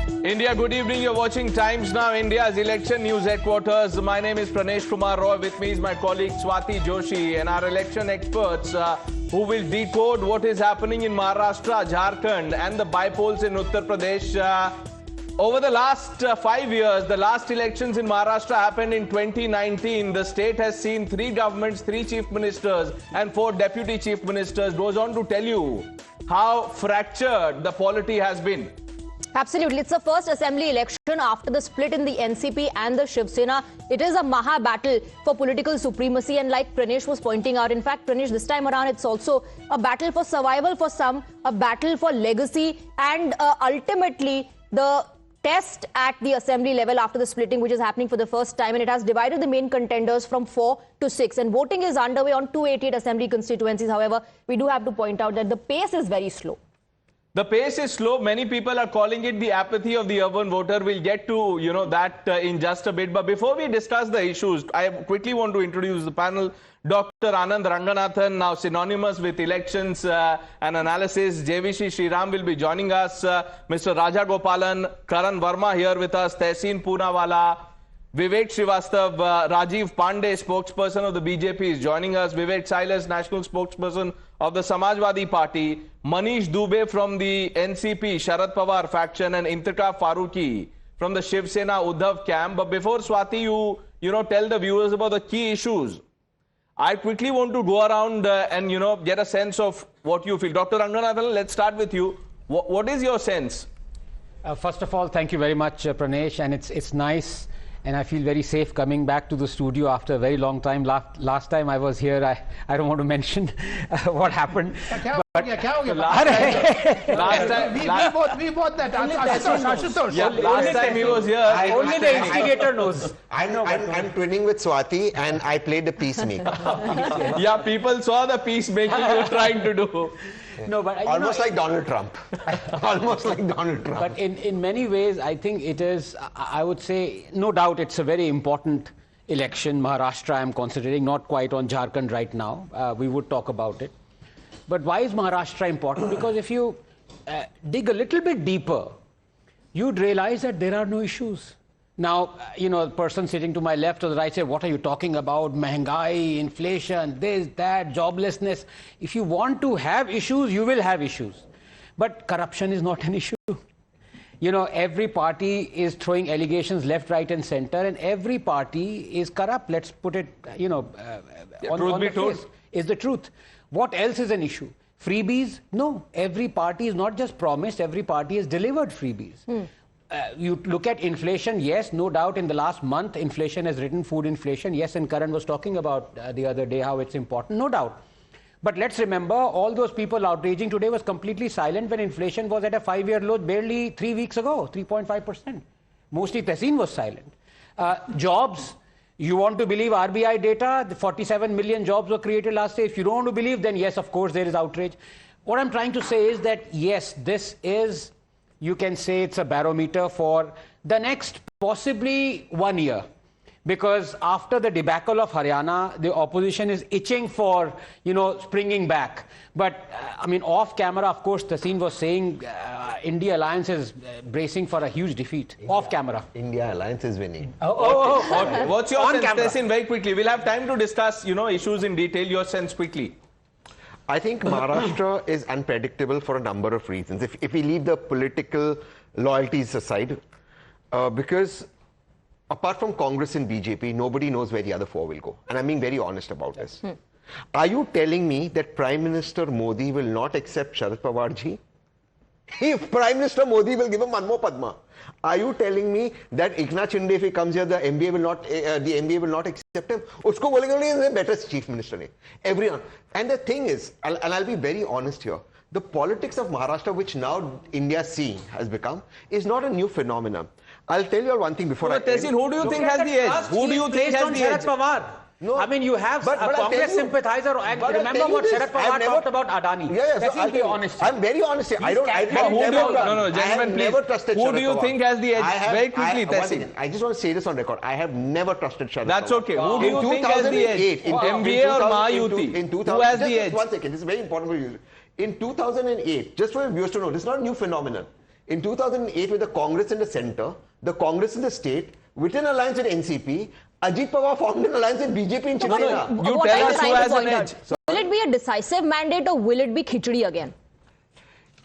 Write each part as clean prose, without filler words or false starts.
India, good evening. You're watching Times Now, India's election news headquarters. My name is Pranesh Kumar Roy. With me is my colleague Swati Joshi and our election experts who will decode what is happening in Maharashtra, Jharkhand and the bypolls in Uttar Pradesh. Over the last 5 years, the last elections in Maharashtra happened in 2019. The state has seen 3 governments, 3 chief ministers and 4 deputy chief ministers. Goes on to tell you how fractured the polity has been. Absolutely. It's the first assembly election after the split in the NCP and the Shiv Sena. It is a Maha battle for political supremacy, and like Pranesh was pointing out, in fact, Pranesh, this time around it's also a battle for survival for some, a battle for legacy, and ultimately the test at the assembly level after the splitting, which is happening for the first time, and it has divided the main contenders from 4 to 6. And voting is underway on 288 assembly constituencies. However, we do have to point out that the pace is very slow. The pace is slow. Many people are calling it the apathy of the urban voter. We'll get to, that in just a bit. But before we discuss the issues, I quickly want to introduce the panel. Dr. Anand Ranganathan, now synonymous with elections and analysis. JVC Sriram will be joining us. Mr. Raja Gopalan, Karan Verma here with us. Tehseen Poonawala, Vivek Srivastav, Rajiv Pandey, spokesperson of the BJP, is joining us. Vivek Silas, national spokesperson of the Samajwadi Party. Manish Dubey from the NCP, Sharad Pawar faction, and Intikhab Farooqi from the Shiv Sena Uddhav camp. But before Swati, you tell the viewers about the key issues, I quickly want to go around and get a sense of what you feel. Dr. Ranganathan, let's start with you. What is your sense? First of all, thank you very much, Pranesh, and it's nice. And I feel very safe coming back to the studio after a very long time. Last time I was here, I don't want to mention what happened. Last time he was here. Only the instigator knows. I'm twinning with Swati and I played the peacemaker. Yeah, people saw the peacemaking you were trying to do. No, but almost like Donald Trump. Almost like Donald Trump. But in many ways, I think it is, I would say, no doubt it's a very important election. Maharashtra, I'm considering, not quite on Jharkhand right now. We would talk about it. But why is Maharashtra important? Because if you dig a little bit deeper, you'd realize that there are no issues. Now, the person sitting to my left or the right say, what are you talking about? Mahangai, inflation, this, that, joblessness. If you want to have issues, you will have issues. But corruption is not an issue. Every party is throwing allegations left, right and center, and every party is corrupt. Let's put it, on the face, is the truth. What else is an issue? Freebies? No. Every party is not just promised, every party has delivered freebies. You look at inflation, yes, no doubt in the last month, inflation has risen, food inflation, yes, and Karan was talking about the other day how it's important, no doubt. But let's remember, all those people outraging today was completely silent when inflation was at a 5-year low barely 3 weeks ago, 3.5%. Mostly Tehseen was silent. Jobs, you want to believe RBI data, the 47 million jobs were created last year. If you don't want to believe, then yes, of course, there is outrage. What I'm trying to say is that, yes, this is, you can say it's a barometer for the next possibly 1 year. Because after the debacle of Haryana, the opposition is itching for, springing back. But, off camera, of course, Tehseen was saying India Alliance is bracing for a huge defeat. Off camera. India Alliance is winning. What's your sense, Tehseen, very quickly? We'll have time to discuss, issues in detail. Your sense quickly. I think Maharashtra is unpredictable for a number of reasons. If we leave the political loyalties aside, because apart from Congress and BJP, nobody knows where the other 4 will go. And I'm being very honest about this. Are you telling me that Prime Minister Modi will not accept Sharad Pawar ji? If Prime Minister Modi will give him one more Padma, are you telling me that Eknath Shinde, if he comes here, the MVA will not accept him? Usko bolenge he is a better chief minister. Everyone. And the thing is, and I'll be very honest here, the politics of Maharashtra, which now India seeing has become, is not a new phenomenon. I'll tell you one thing before Tehseen, who do you think has the edge? Who do you think has the edge? No, you have a Congress sympathizer, and remember what Sharad Pawar talked about Adani. Let's be honest. I'm very honest here. Never trusted Sharad Pawar. Who do you think has the edge? Very quickly, Tehseen. I just want to say this on record. I have never trusted Sharad Pawar. That's okay. Who do you think has the edge? MVA or Mahayuti? Who has the edge? One second. This is very important for you. In 2008, just for viewers to know, this is not a new phenomenon. In 2008, with the Congress in the center, the Congress in the state, with an alliance with NCP, Ajit Pawar formed an alliance with BJP in Shiv Sena. You What tell I'm us who trying to has an point out, edge. will it be a decisive mandate or will it be khichdi again?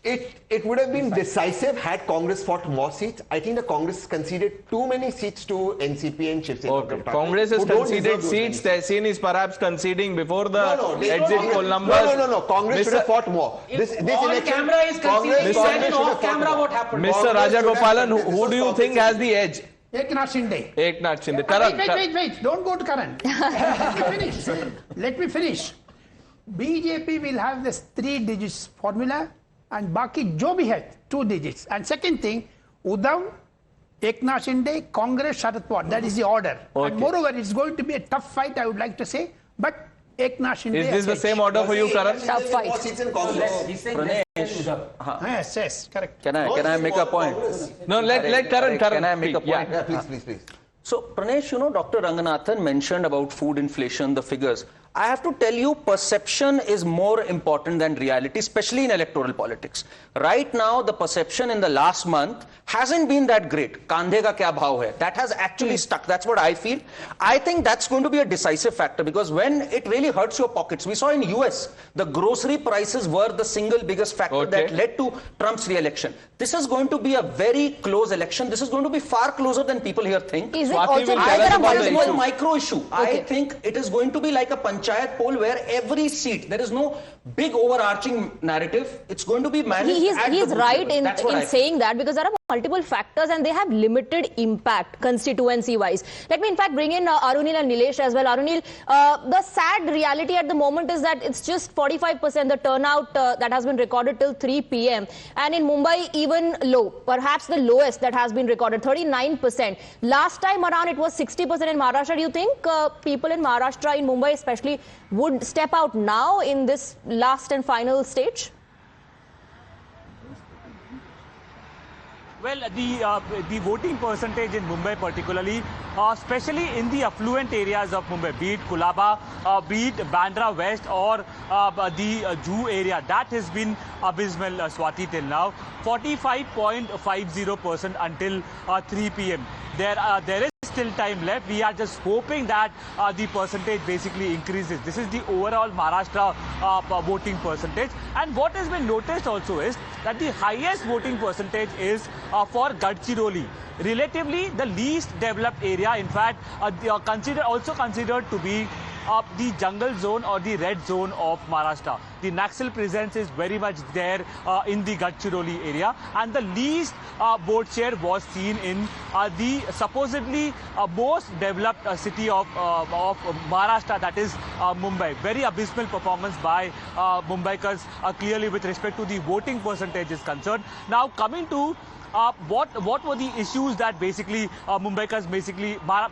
It would have been decisive had Congress fought more seats. I think the Congress conceded too many seats to NCP and Shiv Sena. Okay. Congress has conceded seats. Tehseen is perhaps conceding before the exit poll numbers. No. Congress should have fought more. This election, camera is conceding, Congress should have off camera fought more. what happened? Mr. Rajagopalan, who do you think has the edge? Eknath Shinde. Eknath Shinde. Karan. Wait. Don't go to Karan. Let me finish. BJP will have this 3 digits formula and Baki jo bhi hai 2 digits. And second thing, Uddhav, Eknath Shinde, Congress, Sharad Pawar. That is the order. Okay. And moreover, it's going to be a tough fight, I would like to say. But Eknath Shinde. Is this the same order for you, Karan? Tough fight. More seats in Congress. Yes, correct. Can I make a point? No, let Karan. Can I make a speak. Yeah. point? Yeah, please. So, Pranesh, Dr. Ranganathan mentioned about food inflation, the figures. I have to tell you, perception is more important than reality, especially in electoral politics. Right now, the perception in the last month hasn't been that great. Kandhe ka kya bhav hai? That has actually stuck. That's what I feel. I think that's going to be a decisive factor because when it really hurts your pockets, we saw in US, the grocery prices were the single biggest factor that led to Trump's re-election. This is going to be a very close election. This is going to be far closer than people here think. Is it Swati also will tell us there are about the There is multiple one micro issue. I think it is going to be like a panchayat poll where every seat, there is no big overarching narrative. It's going to be managed. He's booth right level. in That's what I saying that because there are multiple factors and they have limited impact constituency wise. Let me in fact bring in Arunil and Nilesh as well. Arunil, the sad reality at the moment is that it's just 45% the turnout that has been recorded till 3 p.m. and in Mumbai even low, perhaps the lowest that has been recorded, 39%. Last time around it was 60% in Maharashtra. Do you think people in Maharashtra, in Mumbai especially, would step out now in this last and final stage? Well, the voting percentage in Mumbai particularly, especially in the affluent areas of Mumbai, be it Kulaba, be it Bandra West or the Jew area, that has been abysmal, Swati, till now. 45.50% until 3 p.m. There is still time left. We are just hoping that the percentage basically increases. This is the overall Maharashtra voting percentage. And what has been noticed also is that the highest voting percentage is for Gadchiroli. Relatively, the least developed area, in fact, also considered to be the jungle zone or the red zone of Maharashtra. The Naxal presence is very much there in the Gadchiroli area, and the least vote share was seen in the supposedly most developed city of Maharashtra, that is Mumbai. Very abysmal performance by Mumbaikars clearly with respect to the voting percentage is concerned. Now coming to what were the issues that basically Mumbaikars,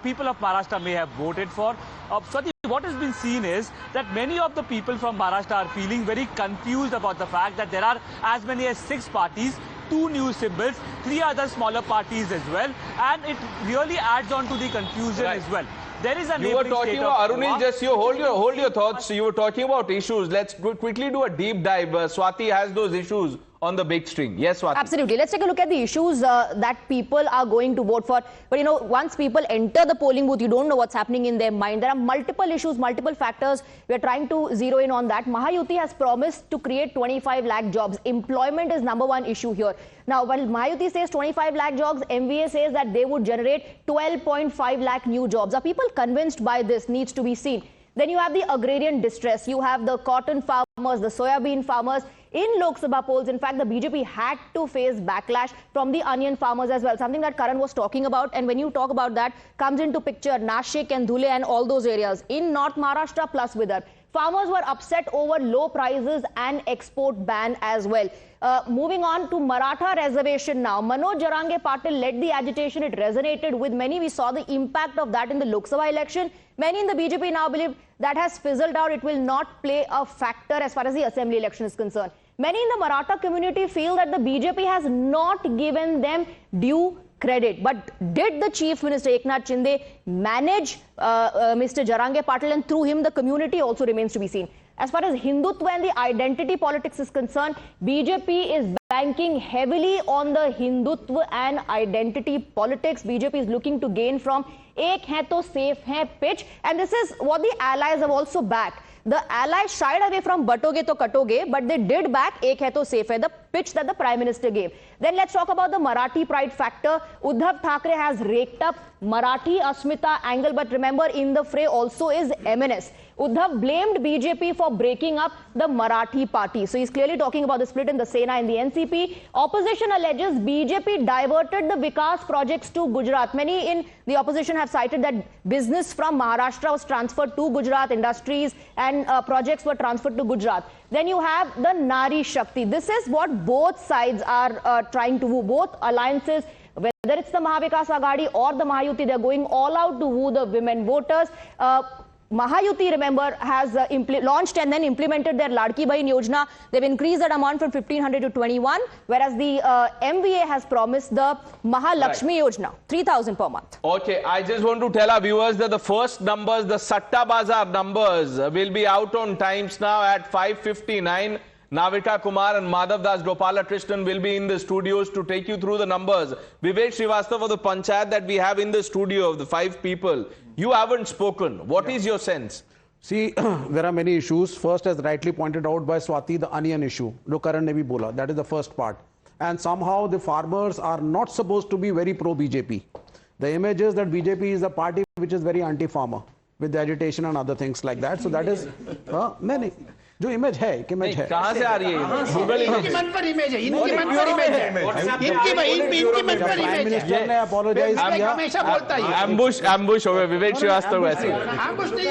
people of Maharashtra may have voted for? Swati, what has been seen is that many of the people from Maharashtra are feeling very confused about the fact that there are as many as 6 parties, 2 new symbols, 3 other smaller parties as well, and it really adds on to the confusion as well. There is a You were talking about, Arunil, just you hold your thoughts. You were talking about issues. Let's quickly do a deep dive. Swati has those issues on the big screen. Yes, Swati. Absolutely. Let's take a look at the issues that people are going to vote for. But once people enter the polling booth, you don't know what's happening in their mind. There are multiple issues, multiple factors. We are trying to zero in on that. Mahayuti has promised to create 25 lakh jobs. Employment is #1 issue here. Now, while Mahayuti says 25 lakh jobs, MVA says that they would generate 12.5 lakh new jobs. Are people convinced by this? Needs to be seen. Then you have the agrarian distress. You have the cotton farmers, the soybean farmers. In Lok Sabha polls, in fact, the BJP had to face backlash from the onion farmers as well, something that Karan was talking about. And when you talk about that, comes into picture Nashik and Dhule and all those areas. In North Maharashtra plus Vidarbha, farmers were upset over low prices and export ban as well. Moving on to Maratha reservation now. Manoj Jarange Patil led the agitation. It resonated with many. We saw the impact of that in the Lok Sabha election. Many in the BJP now believe that has fizzled out. It will not play a factor as far as the assembly election is concerned. Many in the Maratha community feel that the BJP has not given them due credit. But did the Chief Minister Eknath Shinde manage Mr. Jarange Patil, and through him the community also remains to be seen. As far as Hindutva and the identity politics is concerned, BJP is banking heavily on the Hindutva and identity politics. BJP is looking to gain from Ek Hai To Safe Hai pitch, and this is what the allies have also backed. The allies shied away from Batoge to Katoge, but they did back Ek Hai To Safe Hai, the pitch that the Prime Minister gave. Then let's talk about the Marathi pride factor. Uddhav Thackeray has raked up Marathi Asmita angle, but remember, in the fray also is MNS. Uddhav blamed BJP for breaking up the Marathi party. So he's clearly talking about the split in the Sena and the NCP. Opposition alleges BJP diverted the Vikas projects to Gujarat. Many in the opposition have cited that business from Maharashtra was transferred to Gujarat, industries and projects were transferred to Gujarat. Then you have the Nari Shakti. This is what both sides are trying to woo, both alliances. Whether it's the Maha Vikas Aghadi or the Mahayuti, they're going all out to woo the women voters. Mahayuti, remember, has launched and then implemented their Ladki Bahin Yojana. They've increased that amount from 1,500 to 21, whereas the MVA has promised the Mahalakshmi Yojana, 3,000 per month. Okay, I just want to tell our viewers that the first numbers, the Satta Bazaar numbers, will be out on Times Now at 5:59. Navika Kumar and Madhav Das Gopala Krishnan will be in the studios to take you through the numbers. Vivek Srivastava of the Panchayat that we have in the studio of the 5 people, you haven't spoken. What is your sense? See, there are many issues. First, as rightly pointed out by Swati, the onion issue. Jo Karan ne bhi bola. That is the first part. And somehow the farmers are not supposed to be very pro-BJP. The image is that BJP is a party which is very anti-farmer with the agitation and other things like that. So that is... no. जो image है एक image है कहां से आ रही है Google image इनके मन पर इमेज है इनके मन पर इमेज है इनके मन पर इमेज है मिनिस्टर ने अपोलोजाइज किया हमेशा बोलता है एम्बुश हो गया विवेक श्रीवास्तव वैसे एम्बुश नहीं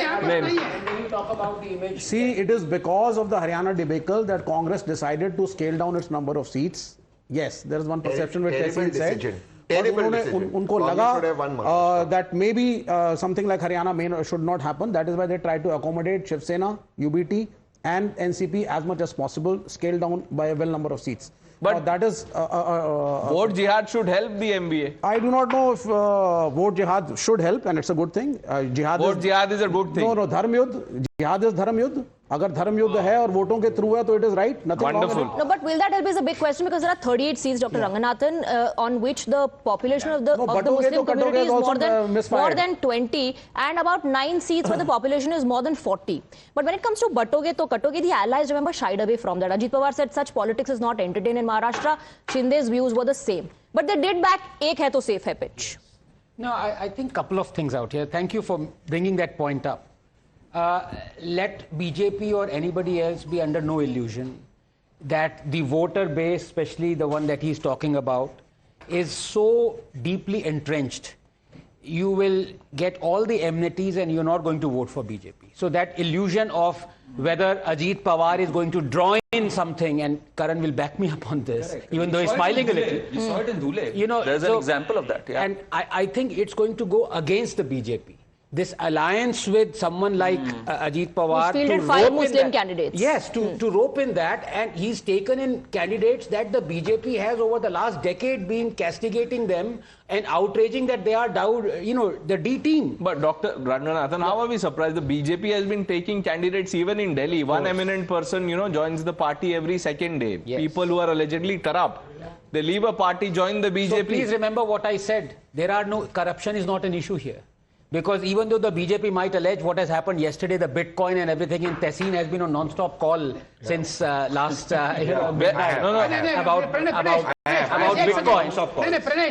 है See, it is because of the Haryana debacle that Congress decided to scale down its number of seats. Yes, there is one perception which Tehsil said. उनको लगा that maybe something like Haryana should not happen. That is why they tried to accommodate Shiv Sena, UBT and NCP as much as possible, scale down by a well number of seats. But that is... vote jihad should help the MVA. I do not know if vote jihad should help, and it's a good thing. Vote jihad is a good thing. No, dharm yudh. Jihad is dharm yudh. अगर धर्म युद्ध है और वोटों के through है तो it is right. Nothing Wonderful. wrong with it. No, but will that help is a big question because there are 38 seats, Dr. Ranganathan, on which the population of the Muslim community is more than 20, and about 9 seats where the population is more than 40. But when it comes to Batoge to Katoge, the allies, remember, shied away from that. Ajit Pawar said such politics is not entertained in Maharashtra. Shinde's views were the same. But they did back Ek Hai To Safe Hai pitch. No, I think a couple of things out here. Thank you for bringing that point up. Let BJP or anybody else be under no illusion that the voter base, especially the one that he's talking about, is so deeply entrenched. You will get all the amenities and you're not going to vote for BJP. So that illusion of whether Ajit Pawar is going to draw in something, and Karan will back me up on this, even though he's smiling a little. You saw it in Dhule. You know, there's an example of that. Yeah. And I think it's going to go against the BJP. This alliance with someone like Ajit Pawar, who's fielded 5 Muslim candidates. Yes, to rope in that, and he's taken in candidates that the BJP has over the last decade been castigating them and outraging that they are down, you know, the D team. But Dr. Ranganathan, how are we surprised? The BJP has been taking candidates even in Delhi. One eminent person, you know, joins the party every second day. Yes. People who are allegedly corrupt. They leave a party, join the BJP. So please remember what I said. Corruption is not an issue here. Because even though the BJP might allege what has happened yesterday, the Bitcoin and everything in Tehsil has been on non-stop call since last midnight. About Bitcoin.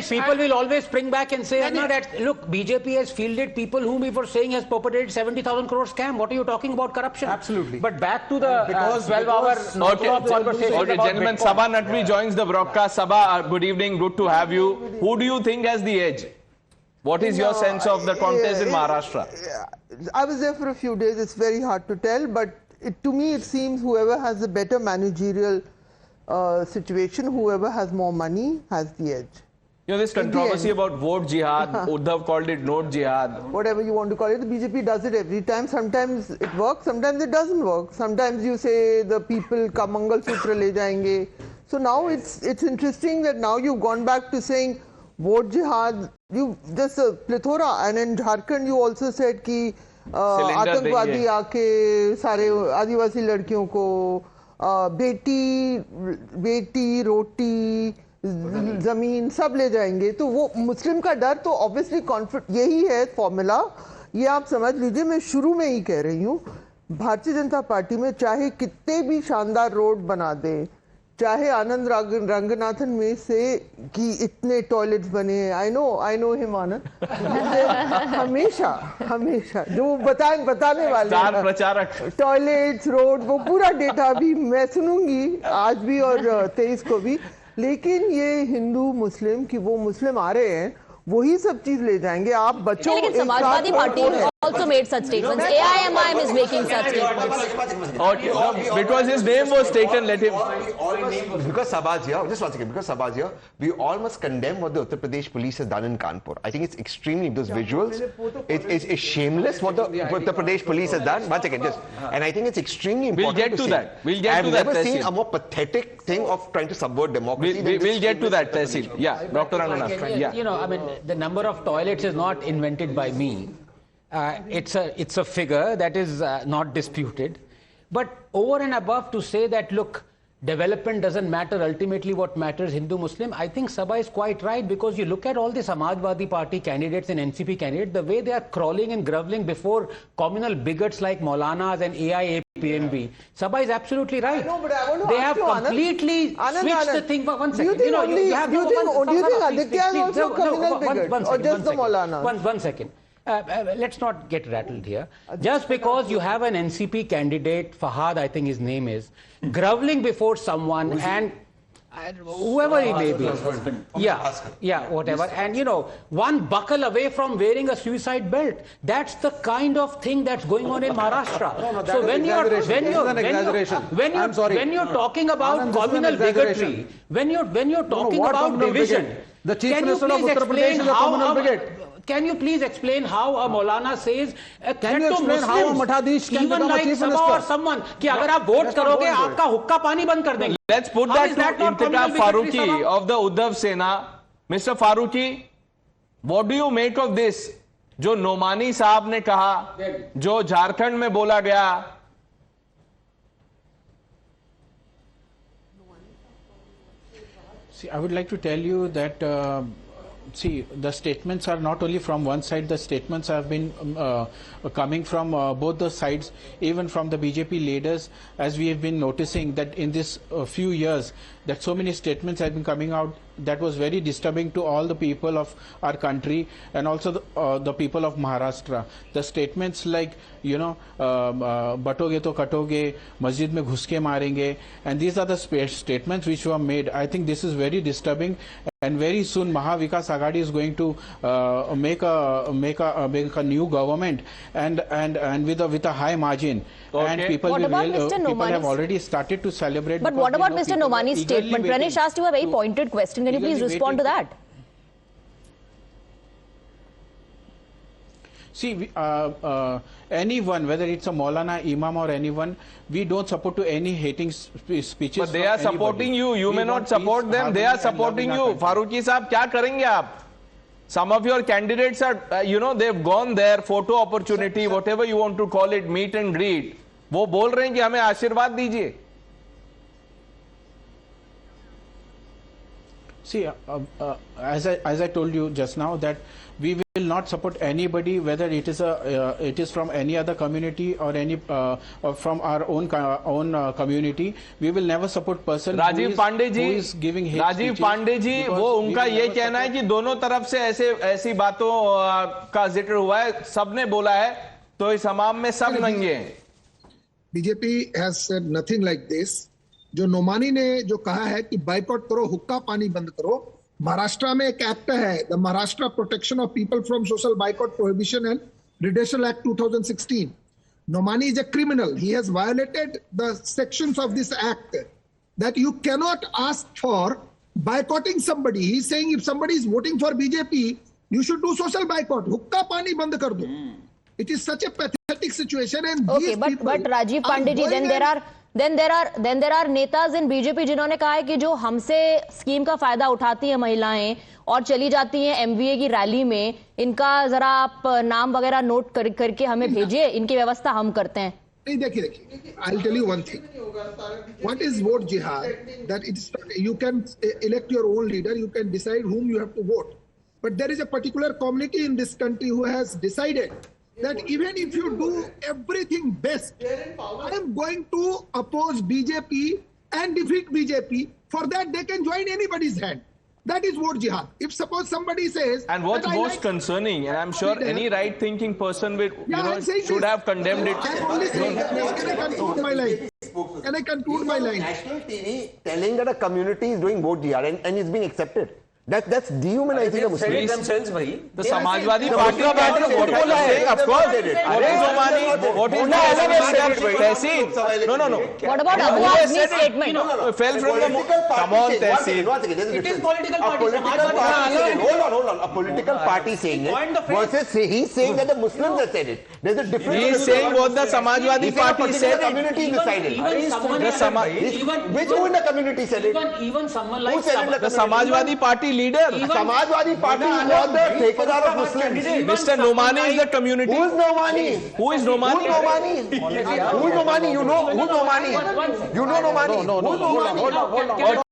People will always spring back and say, that look, BJP has fielded people whom we were saying has perpetrated 70,000 crore scam. What are you talking about corruption? Absolutely. But back to the 12-hour non-stop conversation. Okay, gentlemen, Sabha Natvi joins the broadcast. Sabha, good evening, good to have you. Who do you think has the edge? What is your sense of the contest in Maharashtra? I was there for a few days. It's very hard to tell, but to me it seems whoever has a better managerial situation, whoever has more money, has the edge. You know, this controversy about vote jihad, Uddhav called it note jihad. Whatever you want to call it, the BJP does it every time. Sometimes it works, sometimes it doesn't work. Sometimes you say the people ka Mangal Sutra le jayenge. So now it's interesting that now you've gone back to saying vote jihad. You just a plethora, and in Jharkhand you also said ki आतंकवादी आके सारे आदिवासी लड़कियों को बेटी रोटी जमीन सब ले जाएंगे, तो वो मुस्लिम का डर तो ऑब्वियसली कॉन्फ्लिक्ट यही है फॉर्मूला। ये आप समझ लीजिए, मैं शुरू में ही कह रही हूँ, भारतीय जनता पार्टी में चाहे कितने भी शानदार रोड बना दे, चाहे आनंद रंगनाथन में से कि इतने टॉयलेट्स बने हैं, आई नो हिम आनंद, हमेशा जो बताने वाले स्टार प्रचारक, टॉयलेट्स रोड वो पूरा डेटा भी मैं सुनूंगी आज भी और 23 को भी, लेकिन ये हिंदू मुस्लिम कि वो मुस्लिम आ रहे हैं वही सब चीज ले जाएंगे। आप बच्चों लेकिन Samajwadi party also made such statements. AIMIM is making such statements. Okay, no, because his name was taken, let him. Because Sabaz here, just one second, because Sabaz here, we all must condemn what the Uttar Pradesh police has done in Kanpur. I think it's extremely, those visuals, it's shameless what the Uttar Pradesh police has done. One second, just, and I think it's extremely important. We'll get to that. We'll get to that. I've never seen a more pathetic thing of trying to subvert democracy. We'll get to that, Tehsil. Yeah, Dr. Ranganath. Yeah. You know, I mean, the number of toilets is not invented by me. It's a figure that is not disputed. But over and above to say that, look, development doesn't matter, ultimately what matters Hindu-Muslim, I think Sabha is quite right, because you look at all the Samajwadi Party candidates and NCP candidates, the way they are crawling and groveling before communal bigots like Maulanas and AIAPNB. Sabha is absolutely right. No, but I want to they ask have completely switched the thing. One second. Do you think Aditya is also communal bigot or just the Maulanas? One second. Let's not get rattled here. Just because you have an NCP candidate, Fahad, I think his name is, groveling before someone and whoever he may be. Yeah, whatever. And you know, one buckle away from wearing a suicide belt. That's the kind of thing that's going on in Maharashtra. So when you're talking about communal bigotry, when you're talking about division, the Chief Minister of Uttar Pradesh is a communal bigot. Can you please explain how a Maulana says can you explain how a Mathadish can become a Chief Minister? Or someone कि अगर आप vote करोगे आपका हुक्का पानी बंद कर देंगे. Let's put that to Intikab Faruqi of the Uddhav Sena. Mr. Faruqi, what do you make of this? जो नोमानी साहब ने कहा, जो झारखंड में बोला गया. See, I would like to tell you that see, the statements are not only from one side, the statements have been coming from both the sides, even from the BJP leaders, as we have been noticing that in this few years, that so many statements have been coming out that was very disturbing to all the people of our country and also the people of Maharashtra. The statements like, you know, batoge to katoge, masjid mein ghus ke marenge, and these are the statements which were made. I think this is very disturbing, and very soon Maha Vikas Aghadi is going to make a new government and with a high margin. Okay. And people have already started to celebrate. But what about Mr. Nomani's statement? Pranesh asked you a very pointed question. Can you please respond to that? See, anyone, whether it's a Maulana, Imam or anyone, we don't support to any hating speeches. But they are supporting you. You may not support them. They are supporting you. Faruqi साहब क्या करेंगे आप? Some of your candidates are, you know, they've gone there, photo opportunity, whatever you want to call it, meet and greet. वो बोल रहे हैं कि हमें आशीर्वाद दीजिए. See, as I told you just now, that we will not support anybody, whether it is from any other community or any from our own community. We will never support person Rajiv Pandey ji, who is giving hate Rajiv Pandey ji, वो उनका ये कहना है कि दोनों तरफ से ऐसी बातों का जिक्र हुआ है, सबने बोला है, तो इस हमाम में सब नंगे हैं. BJP has said nothing like this. जो नोमानी ने जो कहा है कि बाइकआउट करो, हुक्का पानी बंद करो, महाराष्ट्र में एक एक्ट है, the Maharashtra protection of people from social boycott prohibition and reduction act 2016. Nomani is a criminal. He has violated the sections of this act that you cannot ask for boycotting somebody. He is saying if somebody is voting for BJP, you should do social boycott. Hukka pani band kar do. It is such a pathetic situation, and okay, but Rajiv Pandey ji, then Then there are नेताज in BJP जिन्होंने कहा है कि जो हमसे scheme का फायदा उठाती हैं महिलाएं और चली जाती हैं MVA की रैली में, इनका जरा आप नाम वगैरह नोट करके हमें भेजिए, इनकी व्यवस्था हम करते हैं। नहीं, देखिए, I'll tell you one thing. What is vote jihad? That it's you can elect your own leader, you can decide whom you have to vote. But there is a particular community in this country who has decided that even if you do everything best, I am going to oppose BJP and defeat BJP. For that, they can join anybody's hand. That is vote jihad. If suppose somebody says... And what's most concerning, and I'm sure any right-thinking person will, should have condemned it. I'm only saying, can I conclude my line? Can I conclude my line? National TV telling that a community is doing vote jihad and is being accepted. That's dehumanizing a Muslim. themselves, bhai. The Samajwadi Party of course they did. What is Tehsil? No. What about Abu Azmi's statement? No, fell from the... Come on, Tehsil. It is political party. Hold on. A political party saying it versus he's saying that the Muslims have said it. There's a difference. He is saying what the Samajwadi Party said. The community decided. Which who in the community said it? Even someone like the Samajwadi Party leader. Samajwadi Party is not the takeover of Muslims. Mr. Nomani is the community. Who is Nomani? Who is Nomani? Who is Nomani? You know who Nomani? You know Nomani? Hold on.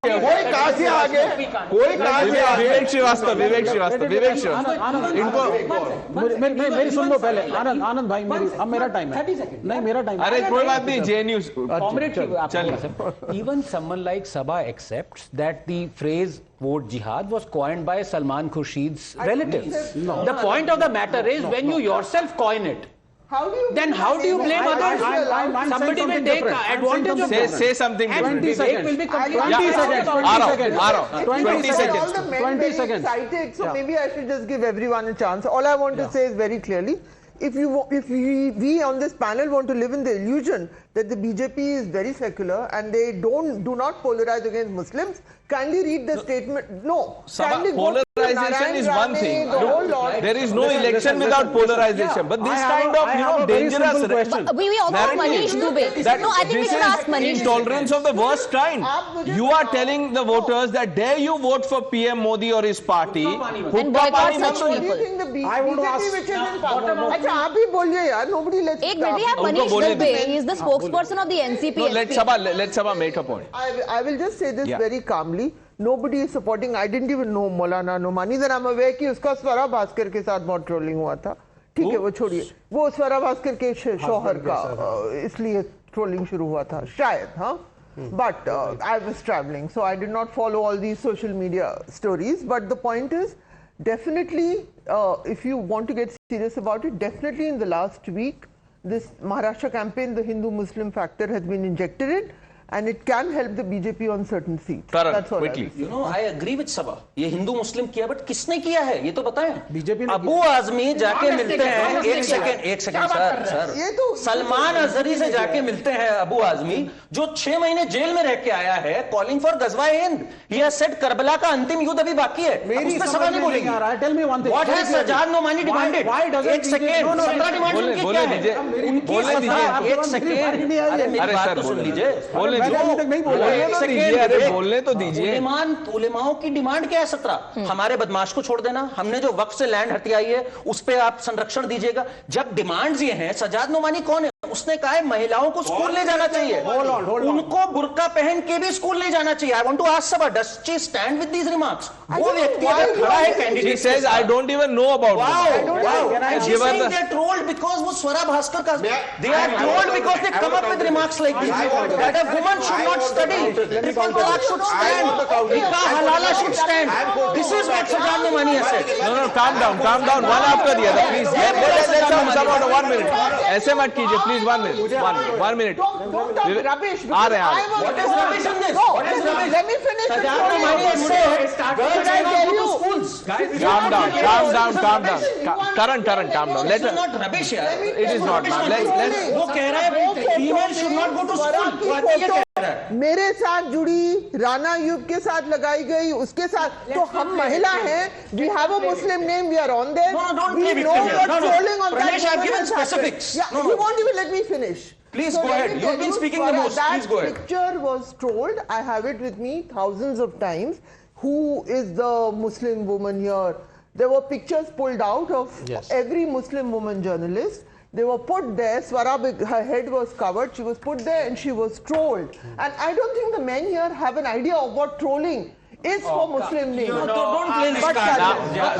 कोई कहाँ से आ गए? कोई कहाँ से आ गए? विवेक श्रीवास्तव इनको मेरी सुन लो पहले। आनंद भाई, मेरी अब मेरा टाइम है। नहीं, मेरा टाइम। अरे कोई बात नहीं, JNU Even someone like Sabha accepts that the phrase vote jihad was coined by Salman Khurshid's relatives. The point of the matter is when you yourself coin it, how do you blame others? Somebody will take advantage of it. Say something different. 20 seconds. 20 seconds. 20 seconds. Excited, so maybe I should just give everyone a chance. All I want to say is very clearly, if we on this panel want to live in the illusion that the BJP is very secular and they do not polarize against Muslims, kindly read the statement. No. Polarization is one thing. There is no election without polarization. But this kind of dangerous We also have Manish Dubey. No, I think we should ask Manish. Intolerance of the worst kind. You are telling the voters that dare you vote for PM Modi or his party. And boycott such people. I want to ask. Nobody lets. We have Manish Dubey. He is the spokesperson of the NCP. No, let Sabha make a point. I will just say this very calmly. Nobody is supporting. I didn't even know Maulana Nomani. Then I'm aware कि उसका स्वरा भास्कर के साथ बहुत trolling हुआ था. ठीक है, वो छोड़िए. वो स्वरा भास्कर के शौहर का इसलिए ट्रोलिंग शुरू हुआ था शायद, हाँ. But I was traveling, so I did not follow all these social media stories. But the point is, definitely, if you want to get serious about it, definitely in the last week, this Maharashtra campaign, the Hindu-Muslim factor has been injected in. And it can help the BJP on certain seats. That's all quickly. You know, I agree with Sabha. ये हिंदू मुस्लिम किया, but किसने किया है? ये तो बताएं. BJP Abu Azmi जाके मिलते हैं. एक सेकंड सर. सलमान अजहरी से जाके मिलते हैं अबू आजमी, जो 6 महीने जेल में रह के आया है, calling for गजवाए हिंद. He has said करबला का अंतिम युद्ध अभी बाकी है. उस पर सभा नहीं बोलेगी. Tell me one thing. What has Sajjad Nomani demanded? एक सेकंड. 17 डिमांड उनकी क्या है? उनकी 17. एक सेकंड. अरे मेरी बात तो सुन लीजिए. बोलने तो दीजिए. उलेमाओं की डिमांड क्या है? 17. हमारे बदमाश को छोड़ देना. हमने जो वक्फ से लैंड हटियाई है उस पे आप संरक्षण दीजिएगा. जब डिमांड्स ये हैं, सजाद नोमानी कौन है? उसने कहा है महिलाओं को स्कूल ले जाना चाहिए. उनको बुर्का पहन के भी स्कूल ले जाना चाहिए. I want to ask Saba, does she stand with these remarks? वो व्यक्ति अगर खड़ा है candidate, she says I don't even know about it. She's saying they're trolled because वो स्वरा भास्कर का, they are trolled because they come up with remarks like this. That a woman should not study, triple talaq should stand, nikah halala should stand. This is what Sajad Nomani has said. No, calm down, one after the other, please. Let's come on 1 minute. ऐसे मत कीजिए, please. 1 minute. 1 minute. Don't talk rubbish. What is rubbish in this? What is rubbish? Let me finish. Sajad Nomani has said, girls cannot go to schools. Calm down. Karan, calm down. This is not rubbish, yaar. It is not. वो कह रहा है female should not go to school. मेरे साथ जुड़ी, राणा यूब के साथ लगाई गई, उसके साथ, तो हम महिला हैं, we have a Muslim name, we are on there, we know what trolling on that Pranesh, I've given specifics. Yeah, you won't even let me finish. Please So go let ahead. me You've tell been you, speaking the Swara, most. Please go ahead. That picture was trolled. I have it with me thousands of times. Who is the Muslim woman here? There were pictures pulled out of every Muslim woman journalist. They were put there. Swara, her head was covered. She was put there and she was trolled. And I don't think the men here have an idea of what trolling is for Muslim names. Don't play this card.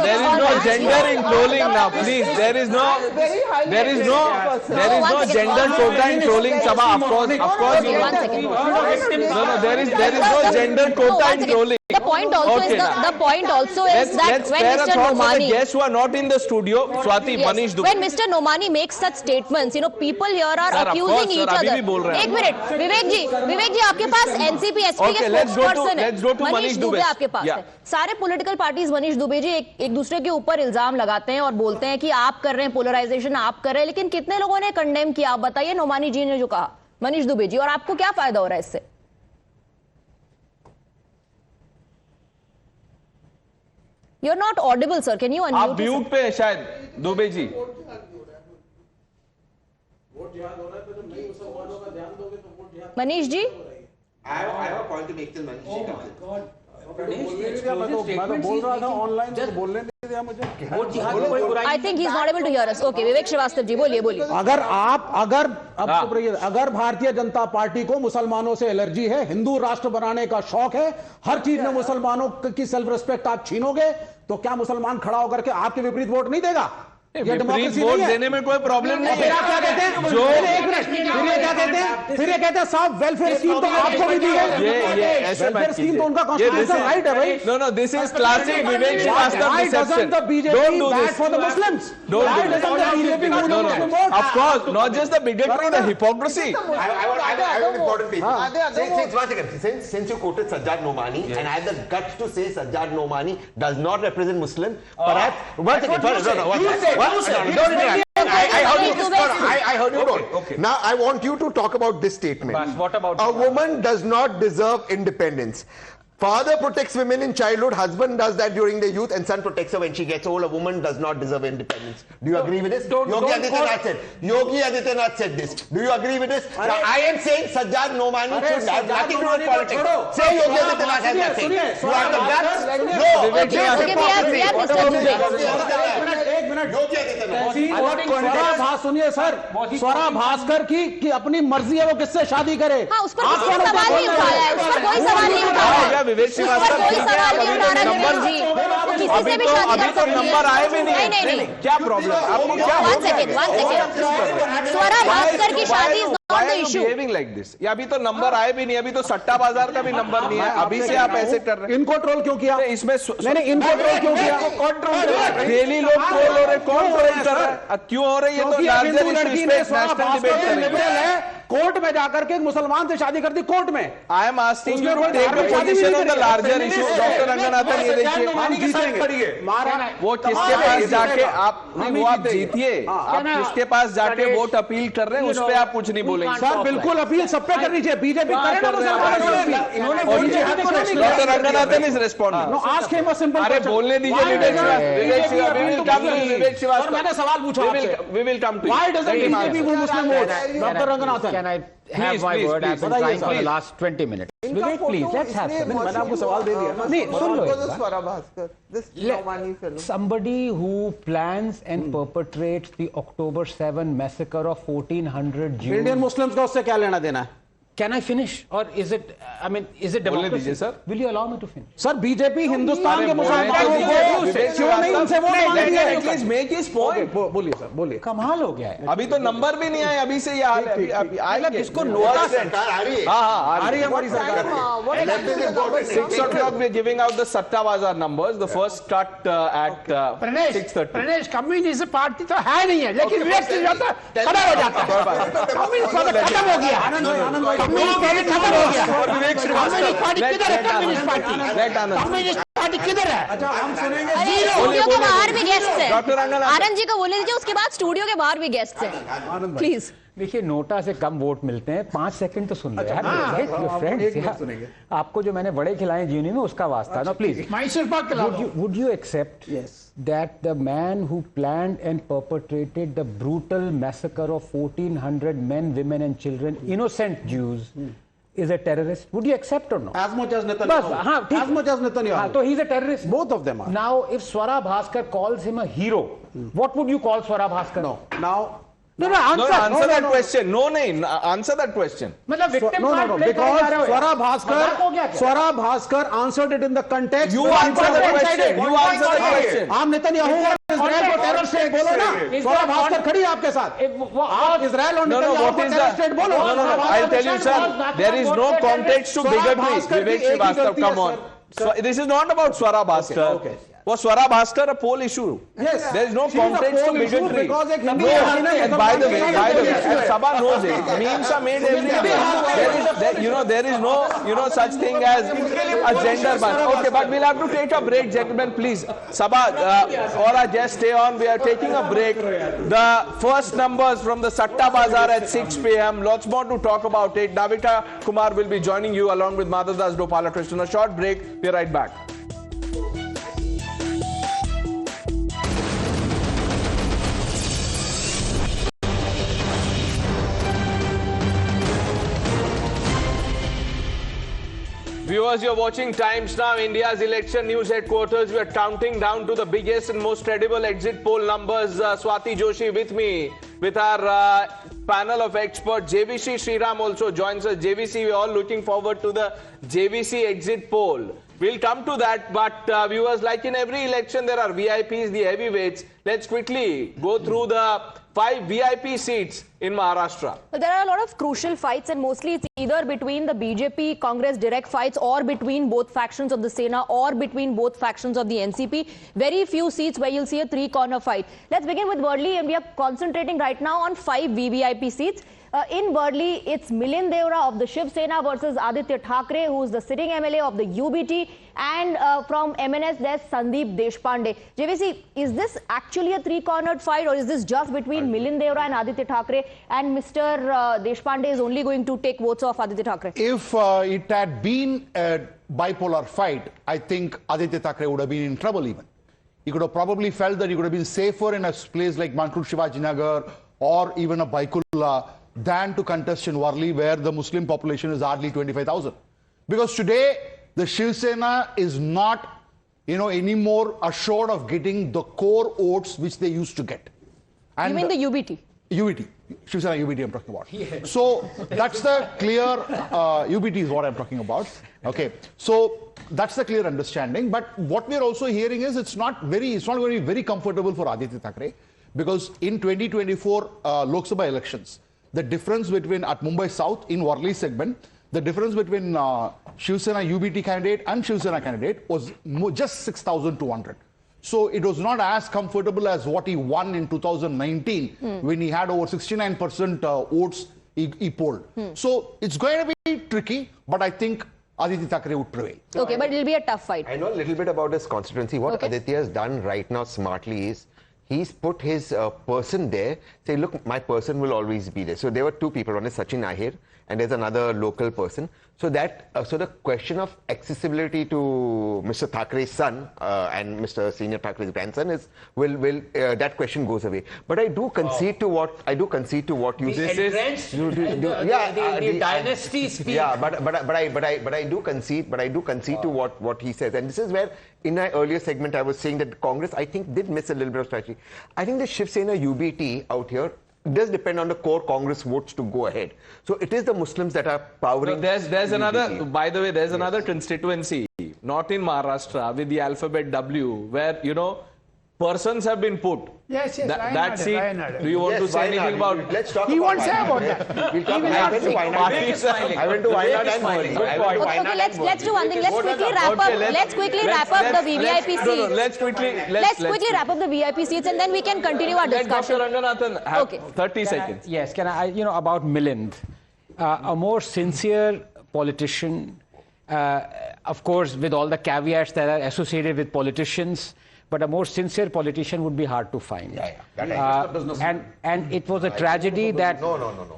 There is no gender in trolling now, please. There is no gender quota in trolling, Sabha. Of course. No, there is no gender quota in trolling. The point also is that when Mr. Nomani, guests who are not in the studio, Swati, Manish Dubey. when Mr. Nomani makes such statements, people here are Sir, of accusing course, each sir, other. अभी भी बोल रहे हैं. एक minute, विवेक जी आपके पास NCP SP के spokesperson है, let's go to Manish Dubey. आपके पास है. सारे पॉलिटिकल पार्टीज मनीष दुबे जी एक दूसरे के ऊपर इल्जाम लगाते हैं और बोलते हैं कि आप कर रहे हैं पोलराइजेशन, आप कर रहे हैं, लेकिन कितने लोगों ने कंडेम किया? आप बताइए नोमानी जी ने जो कहा, मनीष दुबे जी, और आपको क्या फायदा हो रहा है इससे? You're not audible, sir. Can you unmute? आप म्यूट पे है शायद, Dubey ji. Manish ji, I have a point to make till Manish ji comes in. I think he's not able to hear us. Okay, विवेक श्रीवास्तव जी बोलिए. अगर भारतीय जनता पार्टी को मुसलमानों से एलर्जी है, हिंदू राष्ट्र बनाने का शौक है, हर चीज में मुसलमानों की सेल्फ रिस्पेक्ट आप छीनोगे, तो क्या मुसलमान खड़ा होकर के आपके विपरीत वोट नहीं देगा? विपरीत वोट देने में कोई प्रॉब्लम नहीं है. क्या कहते हैं? जो एक मिनट, फिर ये कहते हैं साहब वेलफेयर स्कीम तो आपको भी दी है. ये ऐसे वेलफेयर स्कीम तो उनका कॉन्स्टिट्यूशनल राइट है भाई. No, this is classic Vivek Srivastava Why deception. doesn't the BJP Don't do bad this. for the Muslims? Don't Why do this. doesn't the BJP move the Muslim vote? Of course, not just the bigotry, the hypocrisy. I have an important piece. Since you quoted Sajjad Nomani, and I have the guts to say Sajjad Nomani does not represent Muslim, perhaps. One second. I heard you. Okay. Now I want you to talk about this statement. What about a woman does not deserve independence? Father protects women in childhood, husband does that during their youth, and son protects her when she gets old. A woman does not deserve independence. Do you agree with this? Yogi Adityanath said this. Do you agree with this? Now, I am saying Sajjad Nomani should have nothing to do with politics. Say Yogi Adityanath has nothing. You have the guts? सुनिए sir, Swara Bhaskar की अपनी मर्जी है वो किससे शादी करे. हाँ, उस पर किसी ने सवाल नहीं उठाया है, उस पर कोई सवाल नहीं उठाया. विवेक श्रीवास्तव कोई सवाल नहीं उठा रहा विवेक जी. वो किसी से भी शादी कर सकती है. नंबर आए भी नहीं. क्या प्रॉब्लम? आपको क्या हो गया? स्वरा भास्कर की शादी is not the issue. Behaving like this. ये अभी तो नंबर आए भी नहीं, अभी तो सट्टा बाजार का भी नंबर नहीं है. अभी से आप ऐसे कर रहे हैं. इनको ट्रोल क्यों किया? इसमें नहीं, इनको ट्रोल क्यों किया? कौन ट्रोल कर रहा है? डेली लोग ट्रोल हो रहे, कौन ट्रोल कर रहा है? क्यों हो रही है? तो लार्जर इश्यूज पे नेशनल डिबेट करेंगे. कोर्ट में जाकर के एक मुसलमान से शादी कर दी कोर्ट में. I am asking you to take a position on the larger issue. Doctor Ranganathan, ये देखिए, वो किसके पास जाके आप जीतिए, आप किसके पास जाके वोट अपील कर रहे हैं, उस पर आप कुछ नहीं बोलेंगे. सर बिल्कुल अपील सब पे करनी चाहिए. BJP doctor Ranganathan is responding. Ask him a simple. अरे बोलने दीजिए विवेक श्रीवास्तव. मैंने सवाल पूछा. We will come to. Why doesn't BJP move Muslim votes? Dr. Ranganathan. Can I have my word? I've been trying for the last 20 minutes. Vivek, please, let's have some. मैंने आपको सवाल दे दिया. नहीं, सुन लो. Swara Bhaskar, this Nomani fellow. Somebody who plans and perpetrates the October 7 massacre of 1400 Jews. Indian Muslims का उससे क्या लेना देना है? Can I finish? Or is it, I mean, is it democracy? sir. Will you allow me to finish? Sir BJP Hindustan के मुसलमानों को क्यों नहीं उनसे वोट मांगती है? At least make his point. बोलिए सर, बोलिए. कमाल हो गया है. अभी तो नंबर भी नहीं आए, अभी से ये हाल है. अभी आएगा किसको नोटिस? सरकार आ रही है. हाँ, आ रही है हमारी सरकार. 6 o'clock we are giving out the Satta Bazaar numbers. The first cut at 6:30. Pranesh communist party तो है नहीं है, लेकिन विवेक से जाता खड़ा हो जाता है. कम्युनिस्ट पार्टी खत्म हो गया. आनंद भाई खत्म हो गया. और विवेक श्रीवास्तव. पार्टी किधर है? कम्युनिस्ट पार्टी किधर है? अच्छा हम सुनेंगे. स्टूडियो के बाहर भी गेस्ट हैं. डॉक्टर रंगनाथन. आनंद जी को बोले दीजिए, उसके बाद स्टूडियो के बाहर भी गेस्ट हैं. प्लीज. देखिए नोटा से कम वोट मिलते हैं 5 सेकंड तो सुन लो यार फ्रेंड्स आपको जो मैंने बड़े खिलाए जीवनी में उसका वास्ता ना please would you accept that the man who planned and perpetrated the brutal massacre of 1400 men, women and children, innocent Jews, is a terrorist? Would you accept or not? As much as Netanyahu. As much as Netanyahu. So he's a terrorist. Both of them are. Now, if Swara Bhaskar calls him a hero, what would you call Swara Bhaskar? No. Now. Answer that question. Answer that question. No, because Swara Bhaskar answered it in the context. You answer the question. You answer the question. आप Netanyahu और Israel को terror state बोलो ना. स्वरा भास्कर खड़ी है आपके साथ. आप इजराइल और नेतन्याहू को टेरर स्टेट बोलो. I'll tell you, sir. There is no context to bigotry. Vivek Srivastava, come on. So this is not about Swara Bhaskar. Okay. Was Swara Bhaskar a poll issue? Yes. There is no context to bigotry. Because And by the way, and Sabha knows it. Memes are made every day. There is no such thing as a gender ban. Okay, but we'll have to take a break, gentlemen, please. Sabha, Aura, just stay on. We are taking a break. The first numbers from the Satta Bazaar at 6 p.m. Lots more to talk about it. Davita Kumar will be joining you along with Madhav Gopalakrishnan. A short break. We're right back. Viewers, you're watching Times Now, India's election news headquarters. We are counting down to the biggest and most credible exit poll numbers. Swati Joshi with me, with our panel of experts. JVC Sriram also joins us. JVC, we're all looking forward to the JVC exit poll. We'll come to that, but viewers, like in every election, there are VIPs, the heavyweights. Let's quickly go through the 5 VIP seats in Maharashtra. Well, there are a lot of crucial fights, and mostly it's either between the BJP Congress direct fights or between both factions of the Sena or between both factions of the NCP. Very few seats where you'll see a three-corner fight. Let's begin with Worli, and we are concentrating right now on 5 VVIP seats. In Worli, it's Milind Deora of the Shiv Sena versus Aditya Thackeray, who is the sitting MLA of the UBT, and from MNS, there's Sandeep Deshpande. JVC, is this actually a three-cornered fight, or is this just between Milind Deora and Aditya Thackeray, and Mr. Deshpande is only going to take votes of Aditya Thackeray? If it had been a bipolar fight, I think Aditya Thackeray would have been in trouble even. He could have probably felt that he could have been safer in a place like Mankur Shivajinagar or even a Baikulla than to contest in Worli, where the Muslim population is hardly 25,000. Because today, the Shiv Sena is not, anymore assured of getting the core votes which they used to get. And you mean the UBT? UBT. Shiv Sena UBT I'm talking about. Yeah. So that's the clear, UBT is what I'm talking about. Okay. So that's the clear understanding. But what we're also hearing is it's not going to be very comfortable for Aditya Thackeray, because in 2024 Lok Sabha elections, the difference between at Mumbai South in Worli segment, the difference between Shiv Sena UBT candidate and Shiv Sena candidate was just 6,200. So it was not as comfortable as what he won in 2019 when he had over 69% votes he polled. So it's going to be tricky, but I think Aditya Thackeray would prevail. Okay, but it'll be a tough fight. I know a little bit about his constituency. What Aditya has done right now smartly is he's put his person there, say, look, my person will always be there. So there were two people, one is Sachin Ahir and there's another local person. So that, so the question of accessibility to Mr. Thackeray's son and Mr. Senior Thackeray's grandson is, that question goes away. But I do concede to what, you say. The dynasty speak. Yeah, but I do concede to what he says. And this is where, in my earlier segment, I was saying that Congress, I think, did miss a little bit of strategy. I think the Shiv Sena UBT out here does depend on the core Congress votes to go ahead. So it is the Muslims that are powering. So there's another, by the way, there's another constituency, not in Maharashtra, with the alphabet W, where, persons have been put. Yes, That seat, do you want to say anything about it? Let's talk He about won't say about that. I went to Wayanad and Worli. Okay, let's do one thing. Let's quickly wrap up the VVIP seats. Let's quickly wrap up the VIP seats, and then we can continue our discussion. Let Dr. Ranganathan have 30 seconds. Yes, can I, about Milind, a more sincere politician, of course, with all the caveats that are associated with politicians, but a more sincere politician would be hard to find. And it was a tragedy that... No.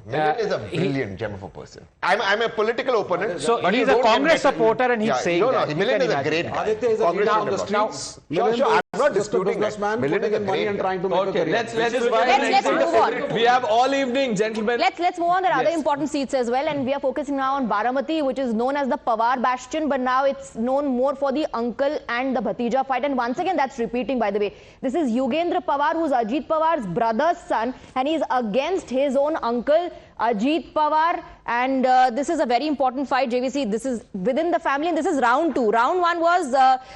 Milind is a brilliant gem of a person. I'm a political opponent. So but he's a Congress supporter and he's saying that. Milind is a great guy. Aditya is a leader on the streets. Sure, I'm not just a disputing that. businessman Milind putting is a in money great and guy. trying to make a Okay, career. let's move on. We have all evening, gentlemen. Let's move on. There are other Yes. important seats as well, and we are focusing now on Baramati, which is known as the Pawar bastion, but now it's known more for the uncle and the Bhatija fight. And once again, that's repeating, by the way. This is Yugendra Pawar, who's Ajit Pawar's brother's son, and he's against his own uncle, Ajit Pawar. And this is a very important fight, JVC. This is within the family, and this is round 2. Round 1 was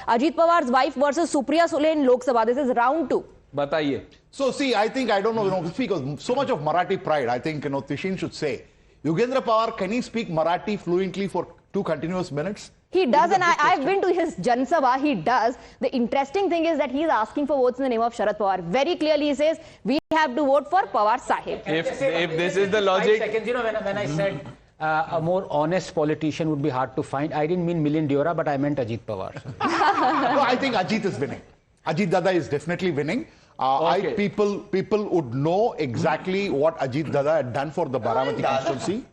Ajit Pawar's wife versus Supriya Sule in Lok Sabha. This is round 2. Bataiye. So see, I think, I don't know, because so much of Marathi pride, I think, Tishin should say, Yugendra Pawar, can he speak Marathi fluently for 2 continuous minutes? He does, and I've been to his Jan Sabha. He does. The interesting thing is that he's asking for votes in the name of Sharad Pawar. Very clearly, he says, we have to vote for Pawar Sahib. If this is the logic... 5 seconds, when I said a more honest politician would be hard to find, I didn't mean Milind Deora, but I meant Ajit Pawar. No, I think Ajit is winning. Ajit Dada is definitely winning. Okay. People would know exactly what Ajit Dada had done for the Baramati constituency.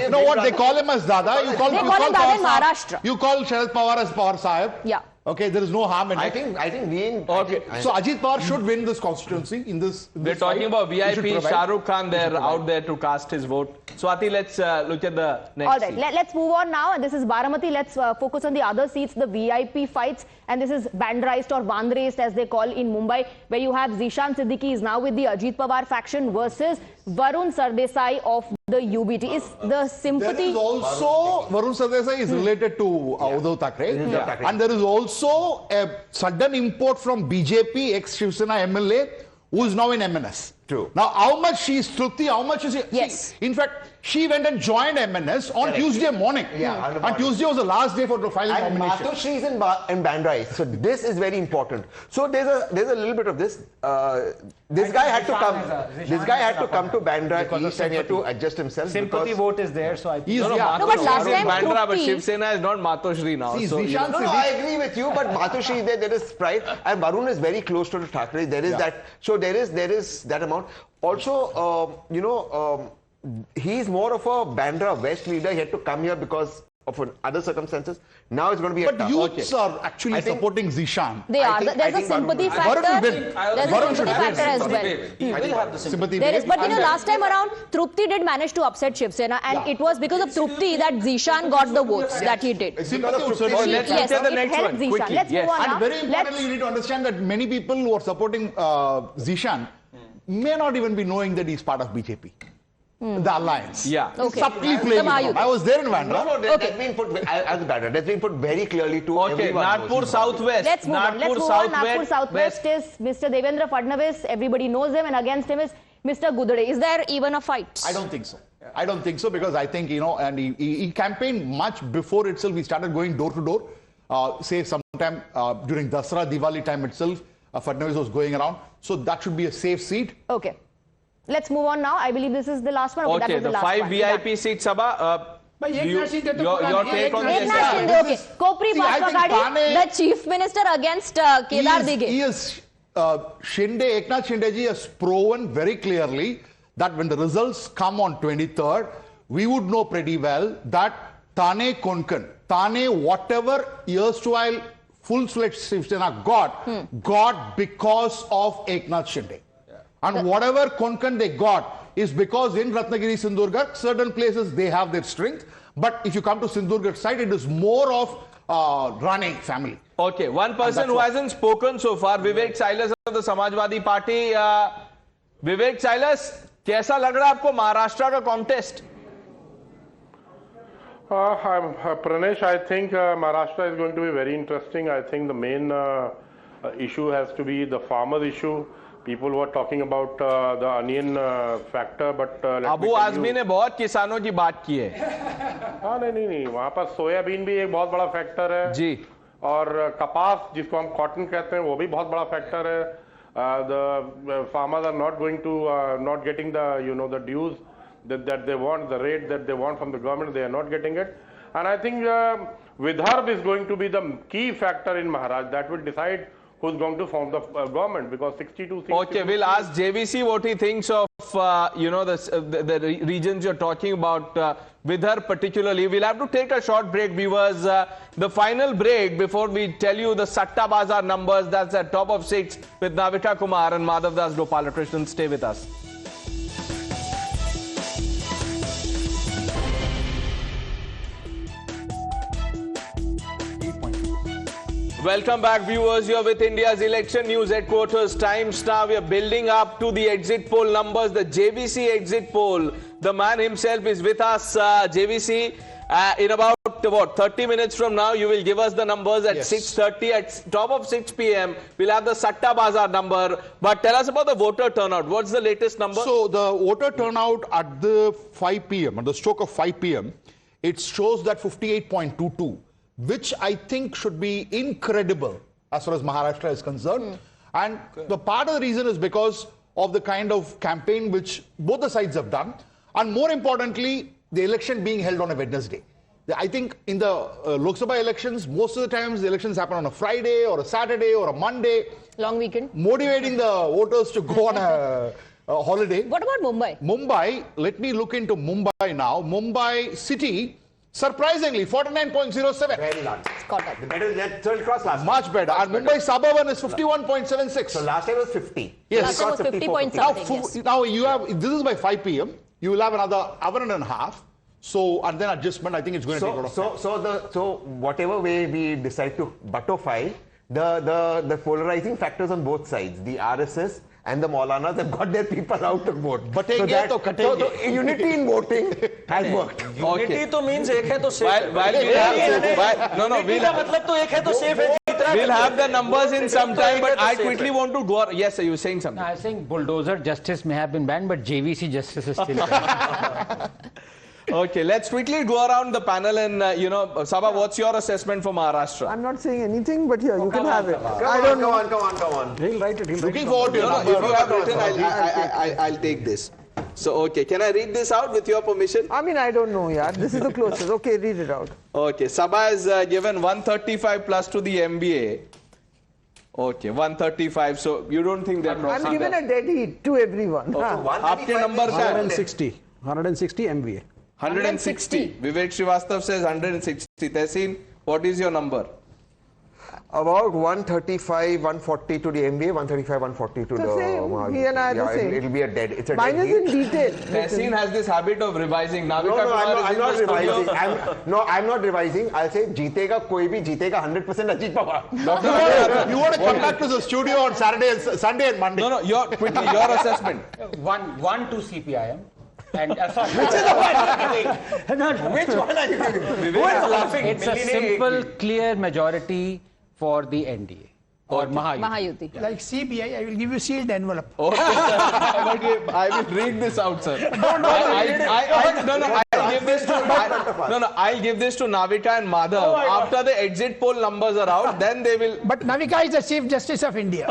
You know what, they call him as Dada. They call him Dada in Maharashtra. You call Sharad Pawar as Pawar Sahib. Yeah. Okay, there is no harm in it. I think we... Okay. So Ajit Pawar should win this constituency in this. We're talking about VIP Shah Rukh Khan. They're out there to cast his vote. Swati, let's look at the next All right, seat. let's move on now. And this is Baramati. Let's focus on the other seats, the VIP fights. And this is Bandraist or Bandraist as they call in Mumbai, where you have Zishan Siddiqui is now with the Ajit Pawar faction versus Varun Sardesai of the UBT. Is the sympathy... There is also, Varun Sardesai is related to Uddhav Thackeray. And there is also a sudden import from BJP, ex-Shiv Sena MLA, who is now in MNS. True. Now, how much she is Trupti, how much is she? Yes. See, in fact, she went and joined MNS on Tuesday morning. Yeah, and Tuesday was the last day for the filing And nomination. Matoshri is in Bandra. So this is very important. So there's a little bit of this. This guy had to come to Bandra East and he had to adjust himself. Sympathy vote is there, so I think... No, but last He's in time Bandra, but Trupti- Shiv Sena is not Matoshri now. See, So, you Zishan know. No, I agree with you, but Matoshri there is pride, and Varun is very close to Thackeray. There is that. So there is that amount. Also, he's more of a Bandra West leader. He had to come here because of other circumstances. Now it's going to be a But tough. youths are actually supporting Zishan. They are. There's a think sympathy Varun factor. will win. There's a Varun sympathy should factor as win. well. He will have the sympathy. There is, but last time around, Trupti did manage to upset Shiv Sena, and it was because of Trupti that Zishan got the votes that he did. Sympathy would Oh, certainly let's Yes, look at the it next helped one Zishan. quickly. Let's move on And now. very importantly, you need to understand that many people who are supporting Zishan may not even be knowing that he's part of BJP. The alliance. Yeah. Okay. Subtly The playing it Mahayuti. on. I was there in Bandra. No, that's been put as better. That's been put very clearly to Okay, everyone. Nagpur Southwest. Let's move on. Let's move on. Nagpur Southwest is Mr. Devendra Fadnavis. Everybody knows him, and against him is Mr. Gudade. Is there even a fight? I don't think so. I don't think so because I think, and he campaigned much before itself. He started going door to door. Say sometime during Dasra, Diwali time itself, Fadnavis was going around. So that should be a safe seat. Okay. Let's move on now. I believe this is the last one. Okay, that Okay, was the the last 5 one. VIP seats, Sabha. But Your Eknath Shinde to take on Eknath the Shinde, okay. Kopri See, I think Bhaskar, Thane- the chief minister against Kedar Dige. He is Eknath Shinde ji has proven very clearly that when the results come on 23rd, we would know pretty well that Thane Konkan, Thane whatever erstwhile full-fledged Shiv Sena got because of Eknath Shinde. And whatever Konkan they got is because in Ratnagiri, Sindhurgarh, certain places they have their strength. But if you come to Sindhurgarh side, it is more of Rane family. Okay, one person who hasn't spoken so far, Vivek Silas of the Samajwadi Party. Vivek Silas, कैसा लग रहा है आपको महाराष्ट्र का contest? Pranesh, I think Maharashtra is going to be very interesting. I think the main issue has to be the farmer issue. People were talking about the onion factor, but Abu Azmi ने बहुत किसानों की बात की है. हाँ नहीं वहाँ पर सोयाबीन भी एक बहुत बड़ा फैक्टर है जी. और कपास जिसको हम कॉटन कहते हैं वो भी बहुत बड़ा फैक्टर है. The farmers are not going to not getting the the dues that they want, the rate that they want from the government. They are not getting it, and I think Vidarbha is going to be the key factor in Maharashtra that will decide who's going to form the government, because 62 seems Okay, we'll ask JVC what he thinks of, the regions you're talking about, Vidhar particularly. We'll have to take a short break, viewers. The final break before we tell you the Satta Bazaar numbers, that's at top of 6 with Navika Kumar and Madhav Das Gopalakrishnan. Stay with us. Welcome back, viewers. You're with India's election news headquarters. Times now. We are building up to the exit poll numbers, the JVC exit poll. The man himself is with us, JVC. In about, 30 minutes from now, you will give us the numbers at 6:30. At top of 6 p.m., we'll have the Satta Bazaar number. But tell us about the voter turnout. What's the latest number? So the voter turnout at the 5 p.m., at the stroke of 5 p.m., it shows that 58.22. which I think should be incredible as far as Maharashtra is concerned. And the part of the reason is because of the kind of campaign which both the sides have done. And more importantly, the election being held on a Wednesday. I think in the Lok Sabha elections, most of the times the elections happen on a Friday or a Saturday or a Monday. Long weekend. Motivating the voters to go on a holiday. What about Mumbai? Mumbai, let me look into Mumbai now. Mumbai city, surprisingly, 49.07. Very large. It's caught up. The better than third cross last Much time. better. And Mumbai suburban is 51.76. So last time was 50. Yes. Last time was 50 point Now, something. Yes. now you have, this is by 5 p.m. You will have another hour and a half. So, and then adjustment, I think it's going to take a lot of time. So whatever way we decide to butterfly, the polarizing factors on both sides, the RSS and the Maulanas have got their people out to vote. So unity in voting has worked. Unity to means एक है तो safe. We'll have the numbers in some time, but I quickly want to go. Yes, sir, you were saying something. I think bulldozer justice may have been banned, but JVC justice is still banned. Okay, let's quickly go around the panel and, Sabha, what's your assessment for Maharashtra? I'm not saying anything, but here, you can have it. Come on. He'll write it. Looking forward to your If you have written, I'll take this. So, okay, can I read this out with your permission? I mean, I don't know, yeah. This is the closest. Okay, read it out. Okay, Sabha has given 135 plus to the MVA. Okay, 135. So, you don't think that I'm given a dead heat to everyone. Aapke number kya hai? 160 MVA. 160. Vivek Srivastava says 160. Tehseen, what is your number? About 135, 140 to the MVA, 135, 140 to the same. Mahayuti. He and I are the same. It'll be a dead. It's a Mine dead is in heat. detail. Tehseen has this habit of revising. Navika I'm not revising. I'm not revising. I'll say जीतेगा कोई भी जीतेगा 100% Ajit Pawar. You want to come back to the studio on Sunday and Monday. No, your assessment. One to CPIM. And sorry. Which is the one? Which one are you giving? Who is laughing? It's a simple, clear majority for the NDA or Mahayuti. Mahayuti. Like CBI, I will give you sealed envelope. Okay. I will read this out, sir. I'll give this to Navika and Madhav. After the exit poll numbers are out, then they will. But Navika is the Chief Justice of India.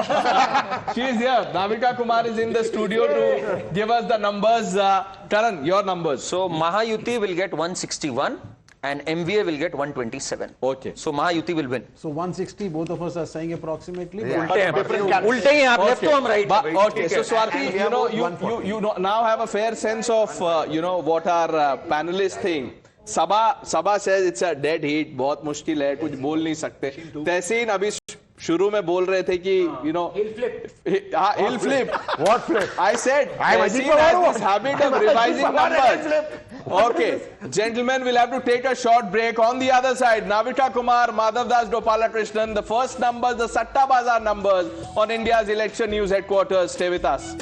She is here. Navika Kumar is in the studio to give us the numbers. Karan, your numbers. So Mahayuti will get 161 and MVA will get 127. Okay. So Mahayuti will win. So 160, both of us are saying approximately. उल्टे ही आप left to हम right. Okay, so Swati, you now have a fair sense of what our panelists think. Sabha says it's a dead heat, बहुत मुश्किल है, कुछ बोल नहीं सकते. तहसीन अभी शुरू में बोल रहे थे कि he'll flip. What flip? I said Tehseen has this habit of revising numbers. Okay, gentlemen, we'll have to take a short break. On the other side, Navika Kumar, Madhav Das Gopalakrishnan, the first numbers, the Satta Bazaar numbers on India's election news headquarters. Stay with us.